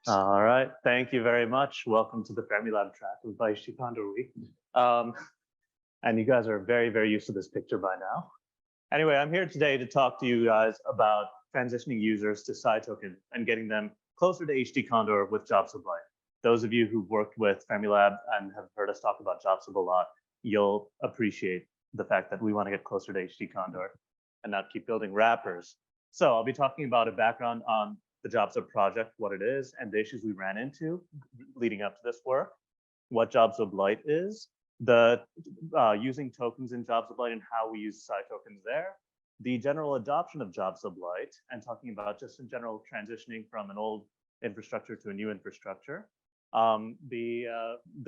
All right, thank you very much. Welcome to the Fermilab track of HTCondor Week. And you guys are very, very used to this picture by now. Anyway, I'm here today to talk to you guys about transitioning users to SciToken and getting them closer to HTCondor with Jobsub Lite. Those of you who've worked with Fermilab and have heard us talk about Jobsub a lot, you'll appreciate the fact that we want to get closer to HTCondor and not keep building wrappers. So I'll be talking about a background on the Jobsub project, what it is, and the issues we ran into leading up to this work, what Jobsub Lite is, the using tokens in Jobsub Lite and how we use SciTokens there, the general adoption of Jobsub Lite, and talking about just in general transitioning from an old infrastructure to a new infrastructure, the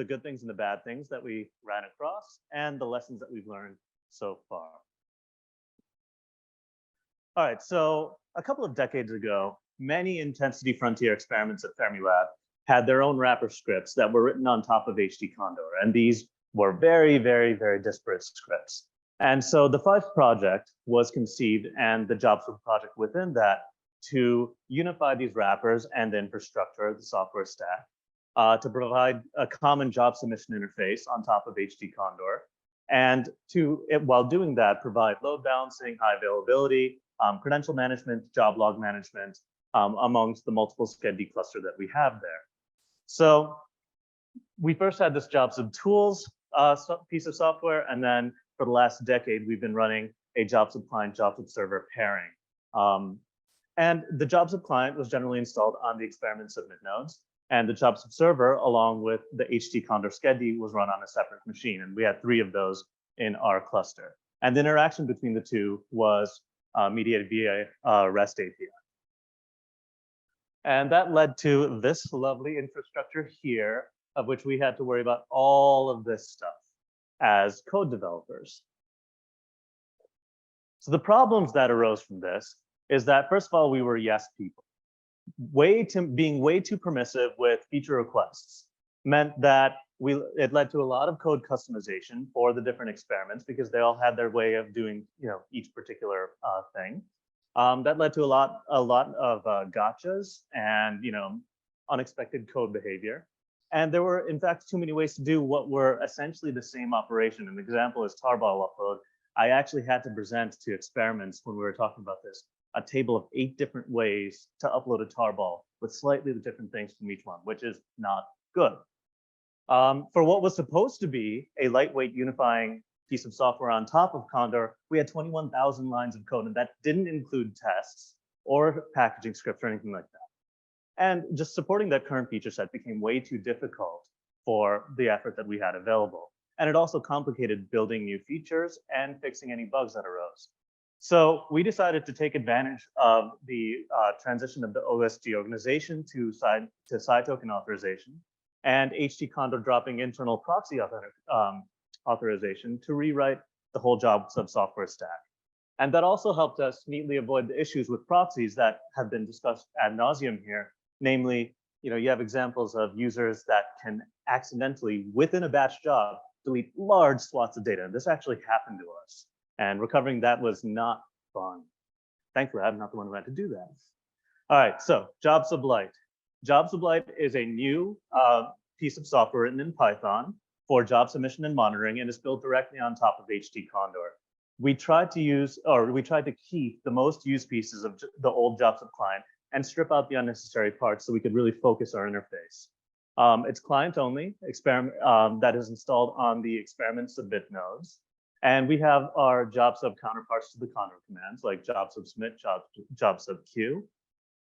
good things and the bad things that we ran across, and the lessons that we've learned so far. All right, so a couple of decades ago, many intensity frontier experiments at Fermilab had their own wrapper scripts that were written on top of HTCondor, and these were very, very, very disparate scripts. And so the FIFE project was conceived, and the Jobsub project within that, to unify these wrappers and the infrastructure, the software stack, to provide a common job submission interface on top of HTCondor, and to, while doing that, provide load balancing, high availability, credential management, job log management, amongst the multiple SCED cluster that we have there. So we first had this Jobsub tools piece of software, and then for the last decade, we've been running a Jobsub client, Jobsub server pairing. And the Jobsub client was generally installed on the experiment submit nodes, and the Jobsub server, along with the HTCondor SCED, was run on a separate machine, and we had 3 of those in our cluster. And the interaction between the two was mediated via REST API. And that led to this lovely infrastructure here, of which we had to worry about all of this stuff as code developers. So the problems that arose from this is that, first of all, we were yes people. Being way too permissive with feature requests meant that it led to a lot of code customization for the different experiments because they all had their way of doing each particular thing. That led to a lot of gotchas and unexpected code behavior. And there were, in fact, too many ways to do what were essentially the same operation. An example is tarball upload. I actually had to present to experiments when we were talking about this, a table of 8 different ways to upload a tarball with slightly different things from each one, which is not good. For what was supposed to be a lightweight unifying piece of software on top of Condor, we had 21,000 lines of code, and that didn't include tests or packaging scripts or anything like that. And just supporting that current feature set became way too difficult for the effort that we had available. And it also complicated building new features and fixing any bugs that arose. So we decided to take advantage of the transition of the OSG organization to SciToken authorization and HTCondor dropping internal proxy authorization to rewrite the whole Jobsub software stack. And that also helped us neatly avoid the issues with proxies that have been discussed ad nauseum here. Namely, you have examples of users that can accidentally, within a batch job, delete large swaths of data. This actually happened to us, and recovering that was not fun. Thankfully, I'm not the one who had to do that. All right, so Jobsub Lite. Jobsub Lite is a new piece of software written in Python for job submission and monitoring, and is built directly on top of HTCondor. We tried to keep the most used pieces of the old Jobsub client and strip out the unnecessary parts so we could really focus our interface. It's client only, that is installed on the experiment submit nodes. And we have our Jobsub counterparts to the Condor commands like Jobsub submit, Jobsub queue.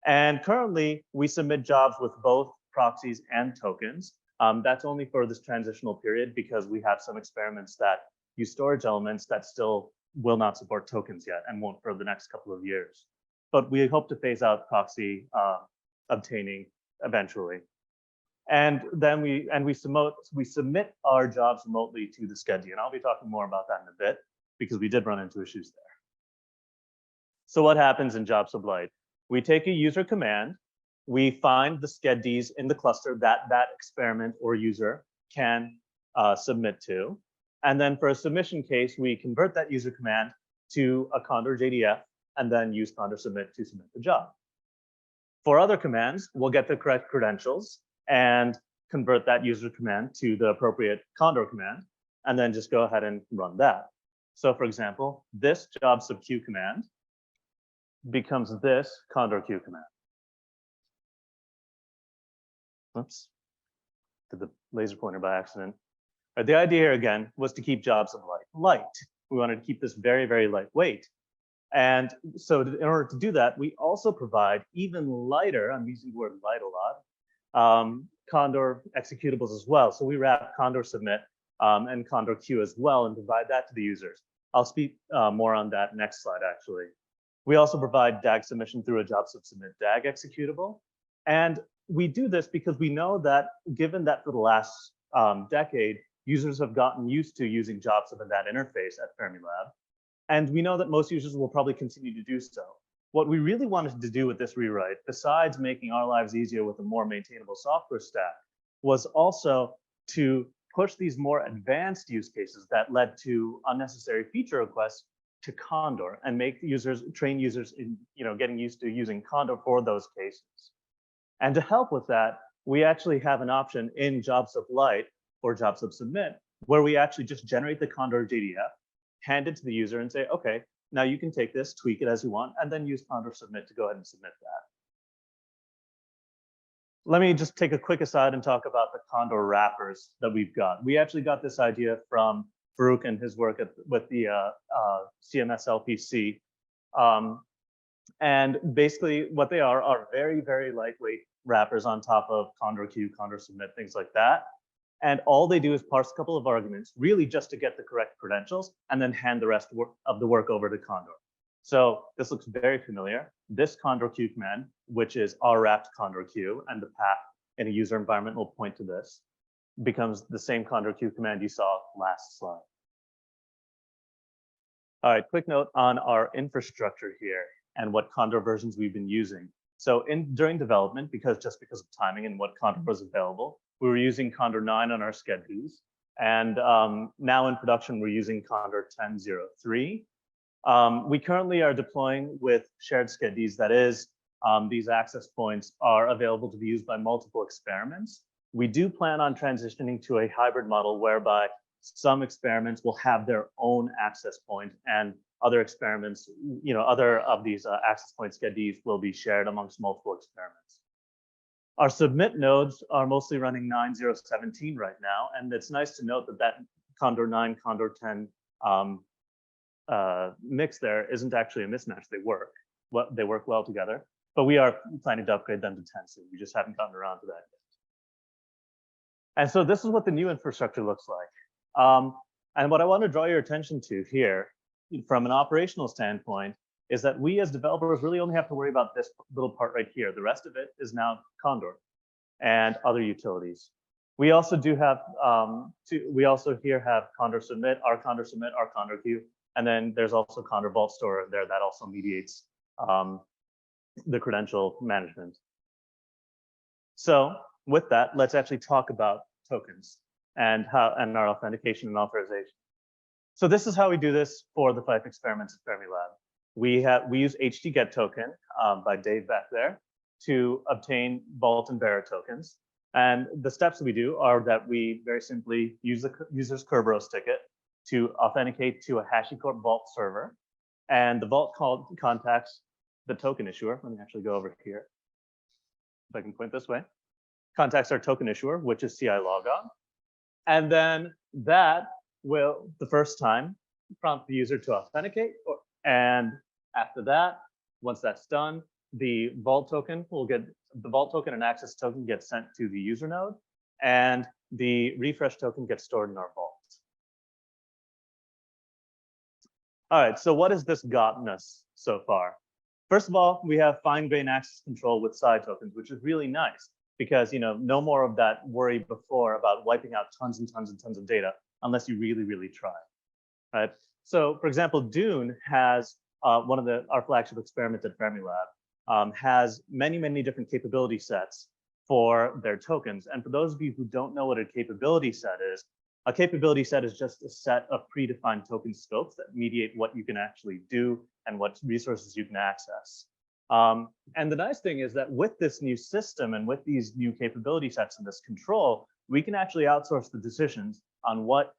And currently we submit jobs with both proxies and tokens. That's only for this transitional period because we have some experiments that use storage elements that still will not support tokens yet and won't for the next couple of years. But we hope to phase out proxy obtaining eventually. And then we submit our jobs remotely to the SCED, and I'll be talking more about that in a bit because we did run into issues there. So what happens in Jobsub Lite? We take a user command, we find the SCEDs in the cluster that experiment or user can submit to. And then for a submission case, we convert that user command to a Condor JDF and then use Condor submit to submit the job. For other commands, we'll get the correct credentials and convert that user command to the appropriate Condor command, and then just go ahead and run that. So for example, this Jobsub Q command becomes this Condor Q command. Oops, did the laser pointer by accident. The idea here again was to keep Jobsub light. We wanted to keep this very, very lightweight. And so in order to do that, we also provide even lighter, I'm using the word light a lot, Condor executables as well. So we wrap Condor submit and Condor Q as well and provide that to the users. I'll speak more on that next slide, actually. We also provide DAG submission through a Jobsub submit DAG executable. And we do this because we know that given that for the last decade, users have gotten used to using Jobsub in that interface at Fermilab. And we know that most users will probably continue to do so. What we really wanted to do with this rewrite, besides making our lives easier with a more maintainable software stack, was also to push these more advanced use cases that led to unnecessary feature requests to Condor and make users, train users in getting used to using Condor for those cases. And to help with that, we actually have an option in Jobsub Lite or Jobsub Submit, where we actually just generate the Condor JDF, hand it to the user and say, okay, now you can take this, tweak it as you want, and then use Condor Submit to go ahead and submit that. Let me just take a quick aside and talk about the Condor wrappers that we've got. We actually got this idea from Farouk and his work with the CMS LPC. And basically what they are very, very lightweight wrappers on top of Condor Q, Condor Submit, things like that. And all they do is parse a couple of arguments, really just to get the correct credentials, and then hand the rest of the work over to Condor. So this looks very familiar. This Condor Q command, which is our wrapped Condor Q, and the path in a user environment will point to this, becomes the same Condor Q command you saw last slide. All right, quick note on our infrastructure here and what Condor versions we've been using. So during development, because of timing and what Condor was available, we were using Condor 9 on our schedules. And now in production, we're using Condor 10.03. We currently are deploying with shared schedules. That is, these access points are available to be used by multiple experiments. We do plan on transitioning to a hybrid model whereby some experiments will have their own access point and other experiments, other of these access point schedules will be shared amongst multiple experiments. Our submit nodes are mostly running 9.0.17 right now, and it's nice to note that Condor 9, Condor 10 mix there isn't actually a mismatch. They work well together, but we are planning to upgrade them to 10 soon. We just haven't gotten around to that yet. And so this is what the new infrastructure looks like. And what I want to draw your attention to here, from an operational standpoint, is that we as developers really only have to worry about this little part right here. The rest of it is now Condor and other utilities. We also do have, we also here have Condor Submit, our Condor Queue, and then there's also Condor Vault Store there that also mediates the credential management. So with that, let's actually talk about tokens and our authentication and authorization. So this is how we do this for the 5 experiments at Fermilab. We use HTGetToken by Dave back there to obtain Vault and Bearer tokens. And the steps we do are that we very simply use the user's Kerberos ticket to authenticate to a HashiCorp Vault server. And the Vault contacts the token issuer. Let me actually go over here. If I can point this way. Contacts our token issuer, which is CI logon. And then that will, the first time, prompt the user to authenticate. And after that, once that's done, the Vault token and access token gets sent to the user node, and the refresh token gets stored in our Vault. All right, so what has this gotten us so far? First of all, we have fine-grained access control with SciTokens, which is really nice because no more of that worry before about wiping out tons and tons and tons of data unless you really, really try. Right? So, for example, Dune has our flagship experiment at Fermilab has many, many different capability sets for their tokens. And for those of you who don't know what a capability set is just a set of predefined token scopes that mediate what you can actually do and what resources you can access. And the nice thing is that with this new system and with these new capability sets and this control, we can actually outsource the decisions on what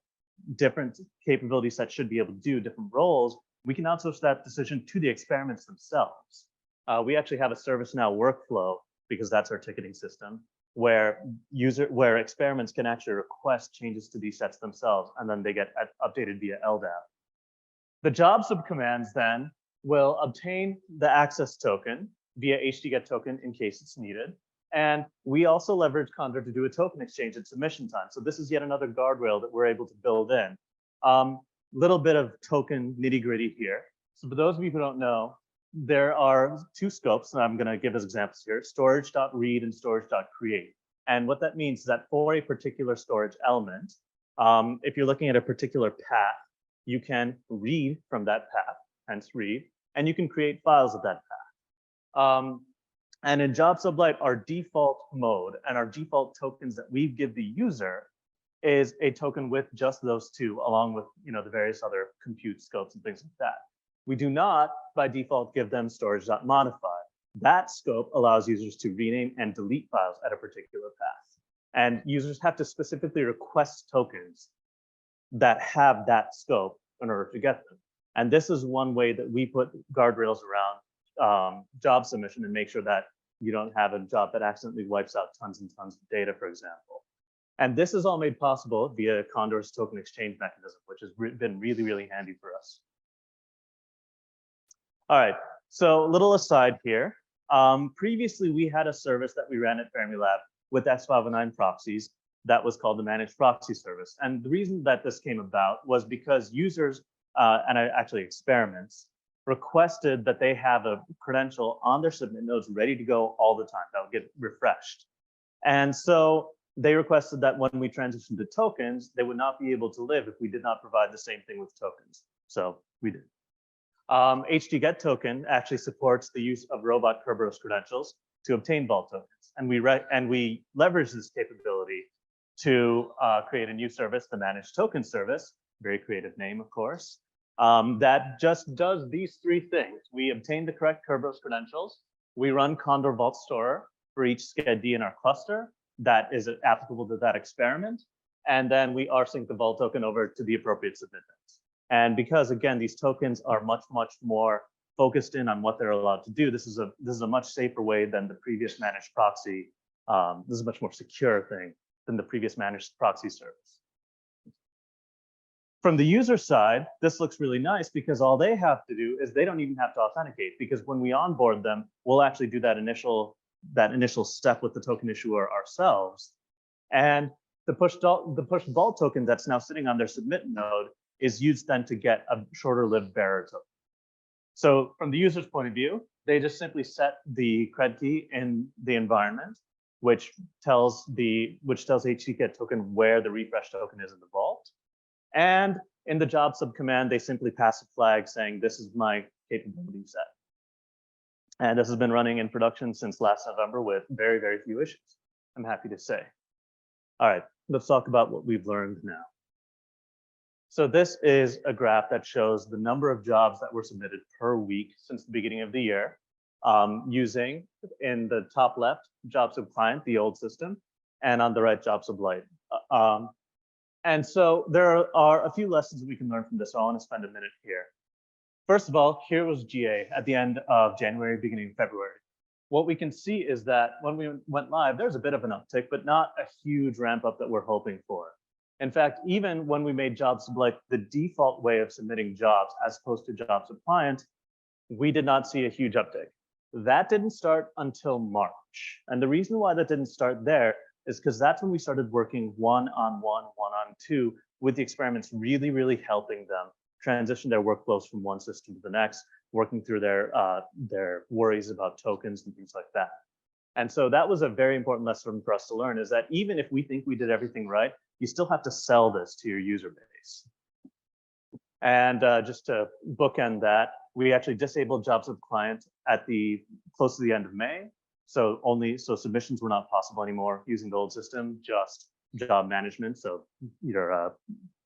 different capability sets should be able to do, different roles. We can outsource that decision to the experiments themselves. We actually have a ServiceNow workflow, because that's our ticketing system, where experiments can actually request changes to these sets themselves, and then they get updated via LDAP. The Jobsub commands then will obtain the access token via HTGetToken in case it's needed. And we also leverage Condor to do a token exchange at submission time. So this is yet another guardrail that we're able to build in. Little bit of token nitty gritty here. So for those of you who don't know, there are two scopes, and I'm going to give as examples here: storage.read and storage.create. And what that means is that for a particular storage element, if you're looking at a particular path, you can read from that path, hence read, and you can create files of that path. And in Jobsub Lite, our default mode and our default tokens that we give the user is a token with just those two, along with the various other compute scopes and things like that. We do not, by default, give them storage.modify. That scope allows users to rename and delete files at a particular path. And users have to specifically request tokens that have that scope in order to get them. And this is one way that we put guardrails around job submission and make sure that you don't have a job that accidentally wipes out tons and tons of data, for example. And this is all made possible via Condor's token exchange mechanism, which has been really, really handy for us. All right, so a little aside here. Previously, we had a service that we ran at Fermilab with X509 proxies that was called the Managed Proxy Service. And the reason that this came about was because users, and actually experiments, requested that they have a credential on their submit nodes ready to go all the time that would get refreshed. And so they requested that when we transitioned to tokens, they would not be able to live if we did not provide the same thing with tokens. So we did. HTGetToken actually supports the use of robot Kerberos credentials to obtain vault tokens. And we leverage this capability to create a new service, the Managed Token Service, very creative name, of course, that just does these three things. We obtain the correct Kerberos credentials. We run Condor Vault Store for each SCED in our cluster that is applicable to that experiment. And then we rsync the vault token over to the appropriate submit nodes. And because, again, these tokens are much, much more focused in on what they're allowed to do, this is a much safer way than the previous managed proxy. This is a much more secure thing than the previous managed proxy service. From the user side, this looks really nice because all they have to do is they don't even have to authenticate, because when we onboard them, we'll actually do that initial step with the token issuer ourselves. And the push vault token that's now sitting on their submit node is used then to get a shorter lived bearer token. So from the user's point of view, they just simply set the cred key in the environment, which tells HTGetToken where the refresh token is in the vault. And in the Jobsub command, they simply pass a flag saying, this is my capability set. And this has been running in production since last November with very, very few issues, I'm happy to say. All right, let's talk about what we've learned now. So this is a graph that shows the number of jobs that were submitted per week since the beginning of the year, using, in the top left, Jobsub client, the old system, and on the right, Jobsub Lite. And so there are a few lessons we can learn from this. So I want to spend a minute here. First of all, here was GA at the end of January, beginning of February. What we can see is that when we went live, there's a bit of an uptick, but not a huge ramp up that we're hoping for. In fact, even when we made Jobsub Lite the default way of submitting jobs as opposed to Jobsub client, we did not see a huge uptick. That didn't start until March. And the reason why that didn't start there is because that's when we started working one-on-one, one-on-two with the experiments, really, really helping them transition their workflows from one system to the next, working through their worries about tokens and things like that. And so that was a very important lesson for us to learn, is that even if we think we did everything right, you still have to sell this to your user base. And just to bookend that, we actually disabled Jobsub client at close to the end of May. So submissions were not possible anymore using the old system, just job management. So your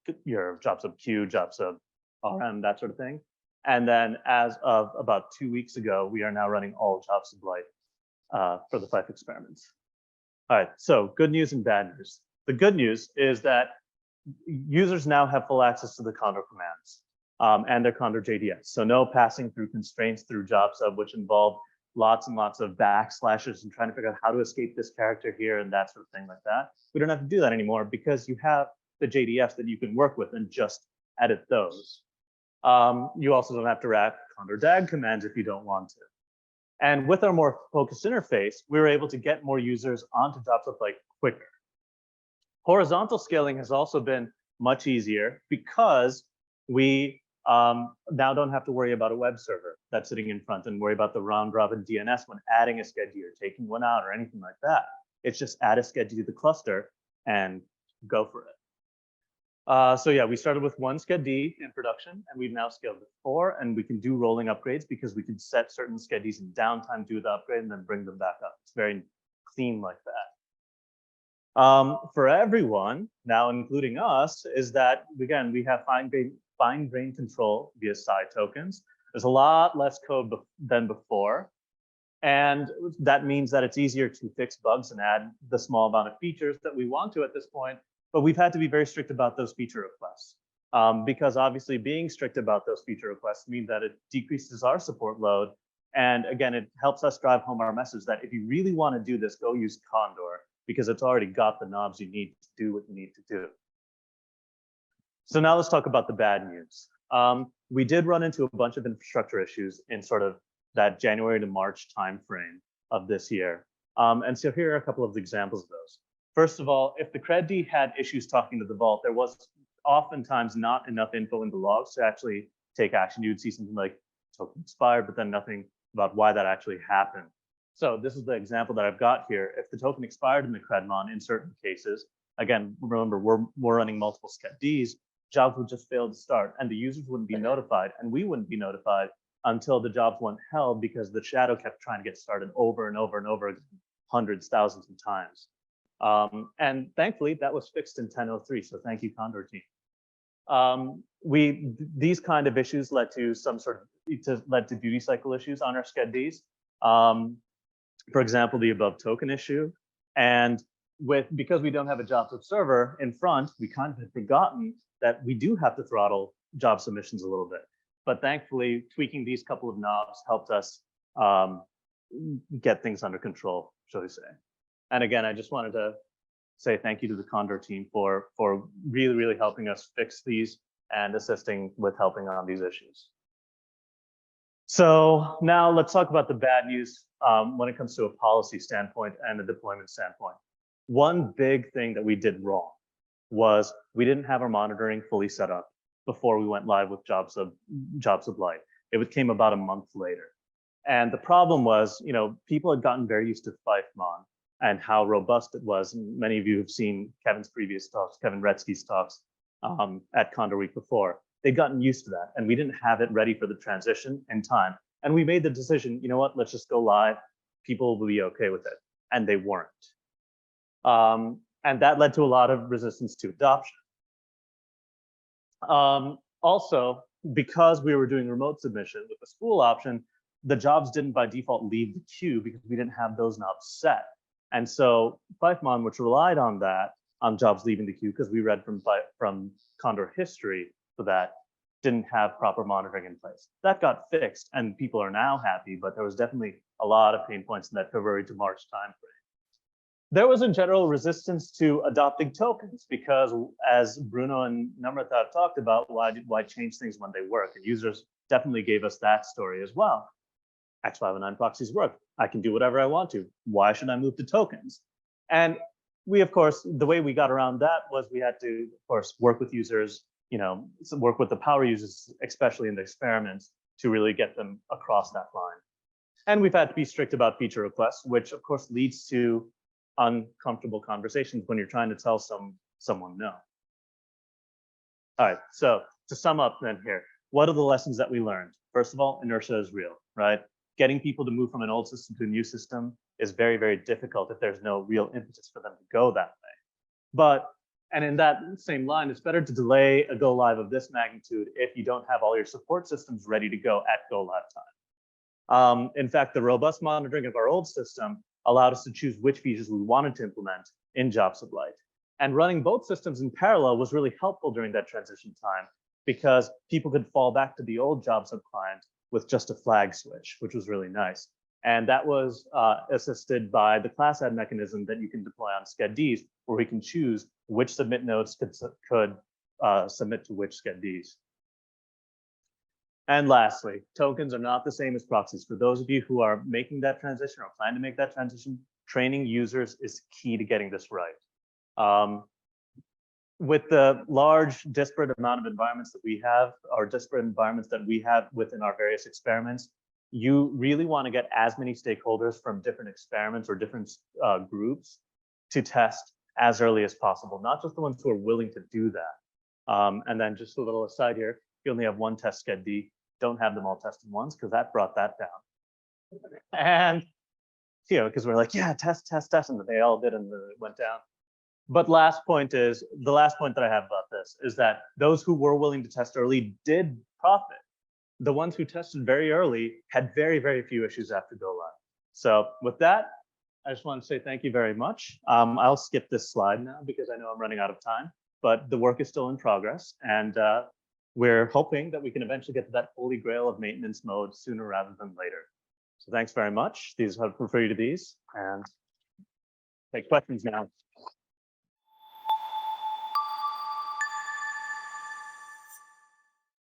Jobsub queue, Jobsub RM, that sort of thing. And then as of about 2 weeks ago, we are now running all Jobsub Lite for the 5 experiments. All right, so good news and bad news. The good news is that users now have full access to the Condor commands and their Condor JDS. So no passing through constraints through Jobsub, which involve lots and lots of backslashes and trying to figure out how to escape this character here and that sort of thing like that. We don't have to do that anymore because you have the JDFs that you can work with and just edit those. You also don't have to wrap Condor DAG commands if you don't want to. And with our more focused interface, we were able to get more users onto Jobsub Lite quicker. Horizontal scaling has also been much easier because we now don't have to worry about a web server that's sitting in front and worry about the round robin DNS when adding a schedule or taking one out or anything like that. It's just add a schedule to the cluster and go for it. So yeah, we started with 1 sched D in production, and we've now scaled to 4, and we can do rolling upgrades because we can set certain sched Ds in downtime, do the upgrade, and then bring them back up. It's very clean like that. For everyone, now including us, is that, again, we have fine-grained control via SciTokens. There's a lot less code than before. And that means that it's easier to fix bugs and add the small amount of features that we want to at this point. But we've had to be very strict about those feature requests because obviously being strict about those feature requests means that it decreases our support load. And again, it helps us drive home our message that if you really want to do this, go use Condor because it's already got the knobs you need to do what you need to do. So now let's talk about the bad news. We did run into a bunch of infrastructure issues in sort of that January to March timeframe of this year. And so here are a couple of examples of those. First of all, if the cred had issues talking to the vault, there was oftentimes not enough info in the logs to actually take action. You would see something like token expired, but then nothing about why that actually happened. So this is the example that I've got here. If the token expired in the credmon in certain cases, again, remember, we're running multiple sched Ds, jobs would just fail to start and the users wouldn't be notified and we wouldn't be notified until the jobs weren't held because the shadow kept trying to get started over and over and over again, hundreds, thousands of times. And thankfully that was fixed in 10.03. So thank you, Condor team. These kind of issues led to led to duty cycle issues on our sched Ds. For example, the above token issue. And because we don't have a Jobsub server in front, we kind of had forgotten that we do have to throttle job submissions a little bit. But thankfully, tweaking these couple of knobs helped us get things under control, shall we say. And again, I just wanted to say thank you to the Condor team for really, really helping us fix these and assisting with helping on these issues. So now let's talk about the bad news when it comes to a policy standpoint and a deployment standpoint. One big thing that we did wrong was we didn't have our monitoring fully set up before we went live with Jobsub Lite. It came about a month later. And the problem was, people had gotten very used to FifeMon and how robust it was. And many of you have seen Kevin's previous talks, Kevin Retzky's talks at Condor Week before. They'd gotten used to that and we didn't have it ready for the transition in time. And we made the decision, you know what, let's just go live. People will be okay with it. And they weren't. And that led to a lot of resistance to adoption. Also, because we were doing remote submission with the spool option, the jobs didn't by default leave the queue because we didn't have those knobs set. And so FifeMon, which relied on that, on jobs leaving the queue, because we read from Condor history for that, didn't have proper monitoring in place. That got fixed and people are now happy, but there was definitely a lot of pain points in that February to March timeframe. There was a general resistance to adopting tokens because, as Bruno and Namrata have talked about, why change things when they work? And users definitely gave us that story as well. X509 proxies work. I can do whatever I want to. Why should I move to tokens? And we, of course, the way we got around that was we had to, of course, work with users, work with the power users, especially in the experiments, to really get them across that line. And we've had to be strict about feature requests, which, of course, leads to uncomfortable conversations when you're trying to tell someone no. All right, so to sum up then here, what are the lessons that we learned? First of all, inertia is real, right? Getting people to move from an old system to a new system is very, very difficult if there's no real impetus for them to go that way. But And in that same line, it's better to delay a go live of this magnitude if you don't have all your support systems ready to go at go live time. In fact, the robust monitoring of our old system allowed us to choose which features we wanted to implement in Jobsub Lite. And running both systems in parallel was really helpful during that transition time because people could fall back to the old Jobsub client with just a flag switch, which was really nice. And that was assisted by the class add mechanism that you can deploy on SCEDs, where we can choose which submit nodes could submit to which SCEDs. And lastly, tokens are not the same as proxies. For those of you who are making that transition or plan to make that transition, training users is key to getting this right. With the large disparate amount of environments that we have, or disparate environments that we have within our various experiments, you really want to get as many stakeholders from different experiments or different groups to test as early as possible, not just the ones who are willing to do that. And then just a little aside here, you only have one test SCED, don't have them all tested once because that brought that down. And, you know, because we're like, yeah, test, and they all did and it went down. But the last point that I have about this is that those who were willing to test early did profit. The ones who tested very early had very, very few issues after go live. So with that, I just want to say thank you very much. I'll skip this slide now because I know I'm running out of time, but the work is still in progress. And we're hoping that we can eventually get to that holy grail of maintenance mode sooner rather than later. So thanks very much. I'll refer you to these and take questions now.